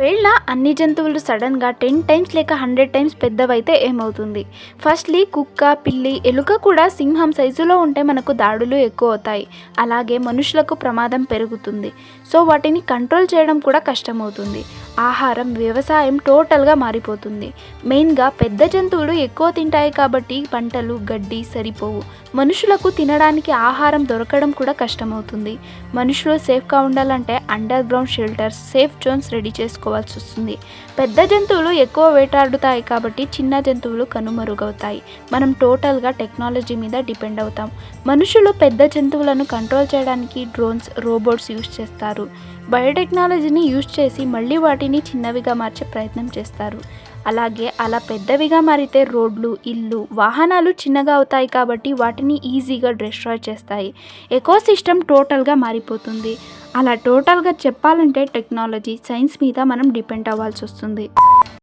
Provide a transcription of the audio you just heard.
ఒకవేళ అన్ని జంతువులు సడన్గా 10 టైమ్స్ లేక 100 టైమ్స్ పెద్దవైతే ఏమవుతుంది? ఫస్ట్‌లీ కుక్క, పిల్లి, ఎలుక కూడా సింహం సైజులో ఉంటే మనకు దాడులు ఎక్కువ అవుతాయి. అలాగే మనుషులకు ప్రమాదం పెరుగుతుంది. సో వాటిని కంట్రోల్ చేయడం కూడా కష్టమవుతుంది. ఆహారం, వ్యవసాయం టోటల్‌గా మారిపోతుంది. మెయిన్‌గా పెద్ద జంతువులు ఎక్కువ తింటాయి కాబట్టి పంటలు, గడ్డి సరిపోవు. మనుషులకు తినడానికి ఆహారం దొరకడం కూడా కష్టమవుతుంది. మనుషులు సేఫ్‌గా ఉండాలంటే underground shelters, safe zones ready చేసుకోవాల్సి వస్తుంది. పెద్ద జంతువులు ఎక్కువ వేటాడుతాయి కాబట్టి చిన్న జంతువులు కనుమరుగవుతాయి. మనం టోటల్‌గా టెక్నాలజీ మీద డిపెండ్ అవుతాం. మనుషులు పెద్ద జంతువులను కంట్రోల్ చేయడానికి డ్రోన్స్, రోబోట్స్ యూజ్ చేస్తారు. బయోటెక్నాలజీని యూజ్ చేసి మళ్ళీ వాటిని చిన్నవిగా మార్చే ప్రయత్నం చేస్తారు. అలాగే అలా పెద్దవిగా మారితే రోడ్లు, ఇల్లు, వాహనాలు చిన్నగా అవుతాయి కాబట్టి వాటిని ఈజీగా డిస్ట్రాయ్ చేస్తాయి. ఎకోసిస్టమ్ టోటల్‌గా మారిపోతుంది. అలా టోటల్‌గా చెప్పాలంటే టెక్నాలజీ, సైన్స్ మీద మనం డిపెండ్ అవ్వాల్సి వస్తుంది.